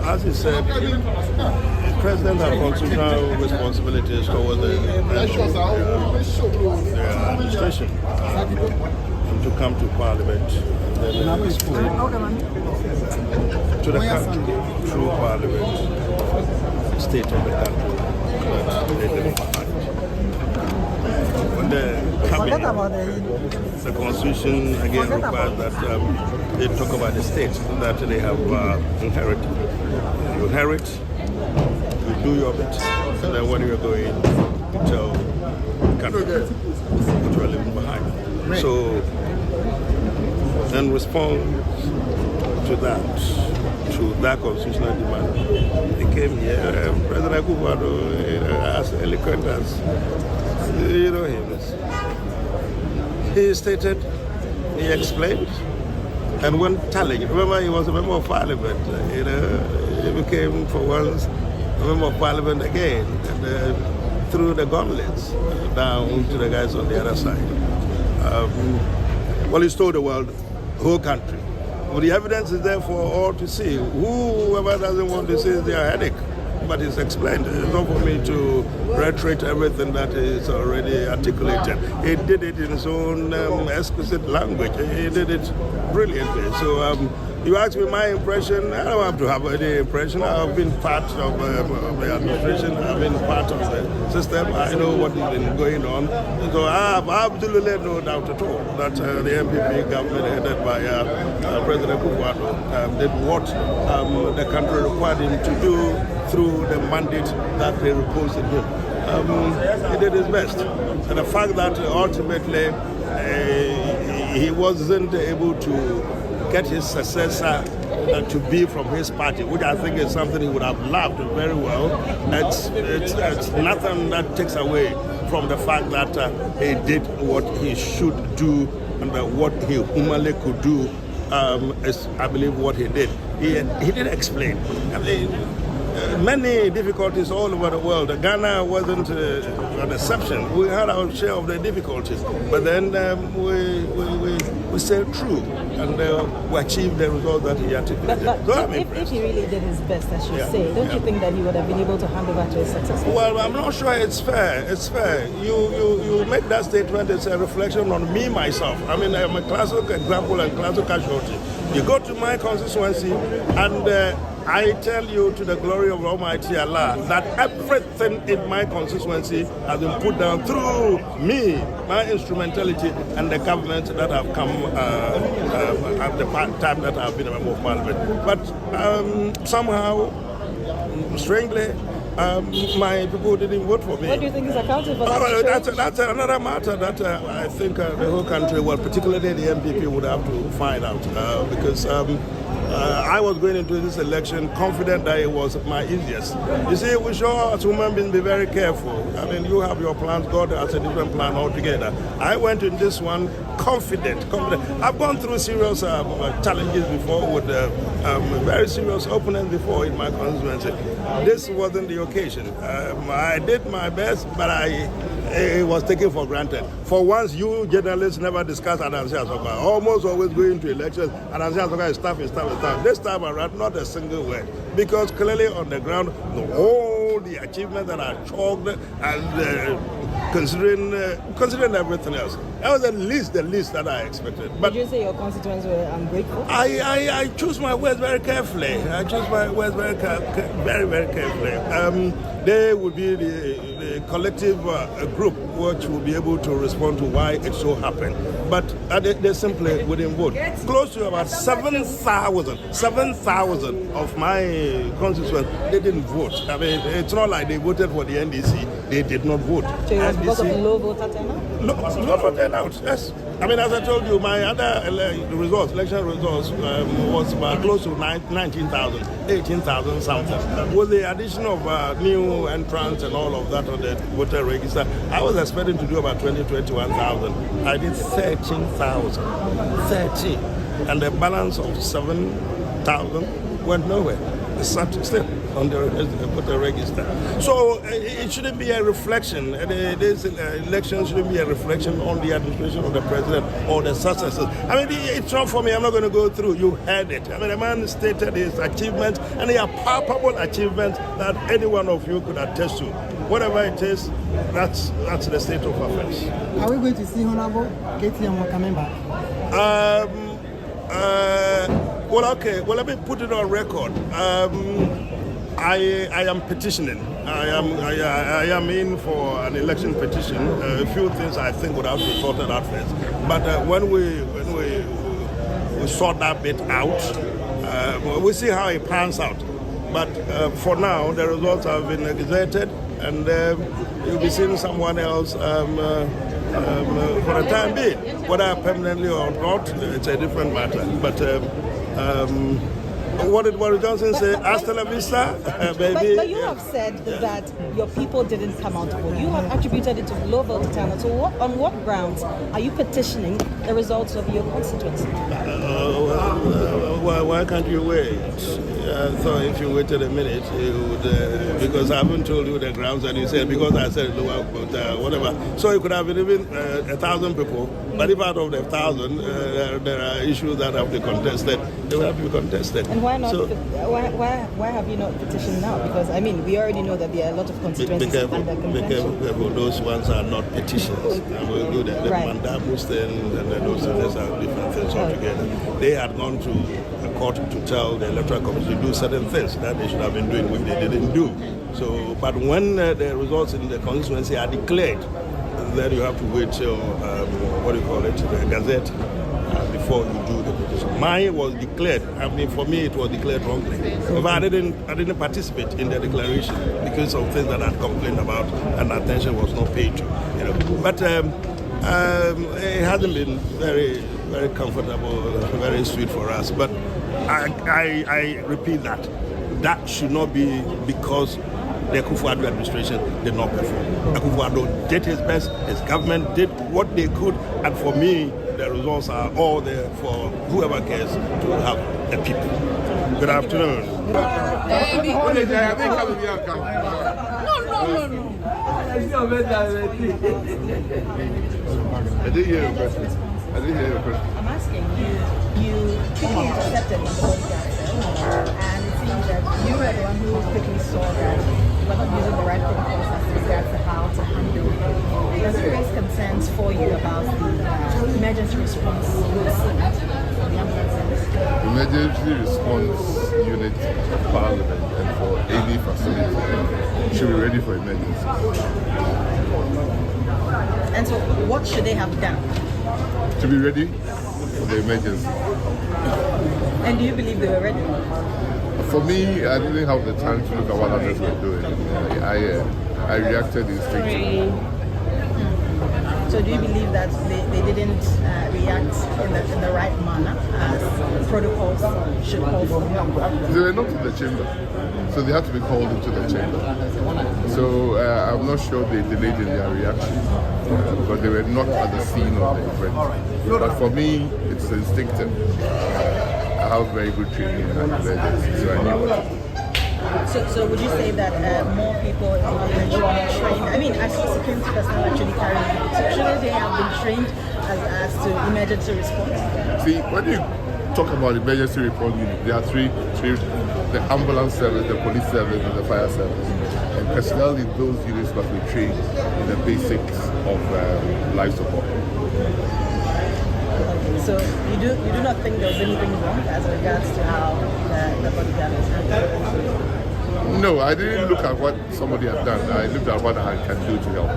As you said, the president has constitutional responsibilities towards the administration to come to parliament and then explain to the country through parliament the state of the country that they the constitution again requires that they talk about the states that they have inherited. You inherit, you do your bit, and then when you're going to tell the country what you are leaving behind. So, in response to that constitutional demand, he came here. President Kuffour, as eloquent as you know him. He stated, he explained, and when challenged, remember he was a member of parliament, he became for once a member of parliament again, and threw the gauntlets down to the guys on the other side. Well, he's told the world, the whole country. Well, the evidence is there for all to see. Whoever doesn't want to see is their headache. But it's explained. It's not for me to reiterate everything that is already articulated. He did it in his own exquisite language. He did it brilliantly. So you ask me my impression, I don't have to have any impression. I've been part of the administration. I've been part of the system. I know what has been going on. So I have absolutely no doubt at all that the MPP government headed by President Kuffour did what the country required him to do through the mandate that they reposed in him. He did his best. And the fact that ultimately he wasn't able to get his successor to be from his party, which I think is something he would have loved very well, it's nothing that takes away from the fact that he did what he should do and what he humanly could do is, I believe, what he did. He did explain. I mean, many difficulties all over the world. Ghana wasn't an exception. We had our share of the difficulties, but then we stayed true and we achieved the result that he articulated. But if he really did his best, as you say, don't you think that he would have been able to hand over to his successor? Well, I'm not sure it's fair. It's fair. You make that statement, it's a reflection on me, myself. I mean, I'm a classic example and classic casualty. You go to my constituency and I tell you, to the glory of Almighty Allah, that everything in my constituency has been put down through me, my instrumentality, and the government that have come at the time that I have been a member of parliament. But somehow, strangely, my people didn't vote for me. What do you think is accounting for that? That's another matter that I think the whole country, well, particularly the MPP, would have to find out because I was going into this election confident that it was my easiest. You see, we should as human beings be very careful. I mean, you have your plans, God has a different plan altogether. I went in this one confident. I've gone through serious challenges before with very serious opponents before in my constituency. This wasn't the occasion. I did my best, but it was taken for granted. For once, you journalists never discuss Adansi Asoka. Almost always going to elections, Adansi Asoka is tough. This time around, not a single word. Because clearly on the ground, all the achievements that are chalked and considering everything else. That was the least that I expected. But did you say your constituents were ungrateful? I choose my words very carefully. I choose my words very carefully. They would be the collective group which will be able to respond to why it so happened. But they simply wouldn't vote. Close to about 7,000 of my constituents, they didn't vote. I mean, it's not like they voted for the NDC. They did not vote. So it was because of low voter turnout? No, not for turnout, yes. I mean, as I told you, my other election results was about close to 19,000, 18,000 something. With the addition of new entrants and all of that on the voter register, I was expecting to do about 20, 21,000. I did 13,000. 13. And the balance of 7,000 went nowhere. It's still on the voter register. So it shouldn't be a reflection. This election shouldn't be a reflection on the administration of the president or the successors. I mean, it's not for me. I'm not going to go through. You heard it. I mean, the man stated his achievements, and they are palpable achievements that any one of you could attest to. Whatever it is, that's the state of affairs. Are we going to see Honorable KTM coming back? Well, okay. Well, let me put it on record. I am petitioning. I am in for an election petition. A few things I think would have to be sorted out first. But when we sort that bit out, we'll see how it pans out. But for now, the results have been gazetted, and you'll be seeing someone else for the time being. Whether permanently or not, it's a different matter. But what did Boris Johnson say? Hasta la vista, baby. But you have said that your people didn't come out to vote. You have attributed it to low voter turnout. So on what grounds are you petitioning the results of your constituency? Why can't you wait? So if you waited a minute, you would, because I haven't told you the grounds, and you said because I said lower voter, whatever. So it could have been even 1,000 people. But if out of the 1,000 there are issues that have to be contested, they will have to be contested. And why not? So, why have you not petitioned now? Because I mean, we already know that there are a lot of constituencies under contention. Those ones are not petitions. I will do that. The mandamus and those things are different things altogether. They had gone to a court to tell the Electoral Commission to do certain things that they should have been doing, which they didn't do. So, but when the results in the constituency are declared, then you have to wait till the Gazette before you do the petition. Mine was declared. I mean, for me, it was declared wrongly. But I didn't participate in the declaration because of things that I complained about, and attention was not paid to. But it hasn't been very, very comfortable, very sweet for us. But I repeat that should not be because the Kuffour administration did not perform. Kuffour did his best, his government did what they could, and for me, the results are all there for whoever cares to have the people. Good afternoon. No. I didn't hear your question. I'm asking you quickly intercepted the podcast, and it seems that you were the one who quickly saw that you were not using the right protocols as regards to how to handle it. Does it raise concerns for you about the emergency response unit? Emergency response unit for Parliament and for any facility should be ready for emergencies. And so what should they have done? To be ready for the emergency. And do you believe they were ready? For me, I didn't have the time to look at what others were doing. I reacted instinctively. So do you believe that they didn't react in the right manner as protocols should call for? They were not in the chamber, so they had to be called into the chamber. So I'm not sure they delayed in their reaction, because they were not at the scene of the event. But for me, it's instinctive. I have very good training in emergency, so I knew what to do. So would you say that more people in the should be trained? I mean, I saw security personnel actually carrying it. So shouldn't they have been trained as to emergency response? See, when you talk about emergency response unit, there are three: the ambulance service, the police service, and the fire service. And personnel in those units must be trained in the basics of life support. So you do not think there was anything wrong as regards to how the bodyguard was handled? No, I didn't look at what somebody had done. I looked at what I can do to help.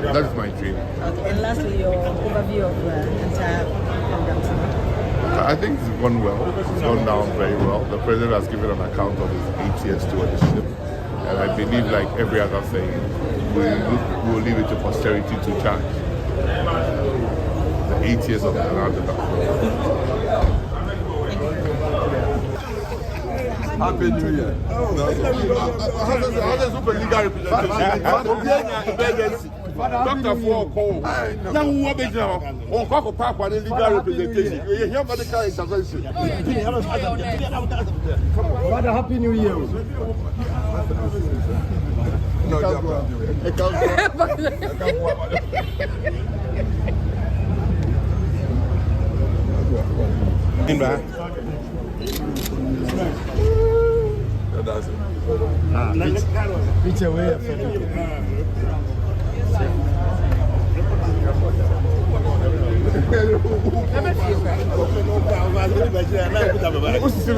That is my dream. Okay, and lastly, your overview of the entire program. I think it's gone well. It's gone down very well. The president has given an account of his 8 years stewardship. And I believe, like every other thing, we'll leave it to posterity to judge. The 8 years of the roundabout. Happy New Year. How does super legal representation? Dr. Ford call. Now, who are they now? On Coco Papa, the legal representation. You hear medical intervention. Father, Happy New Year. No, that's it. Which way? What's the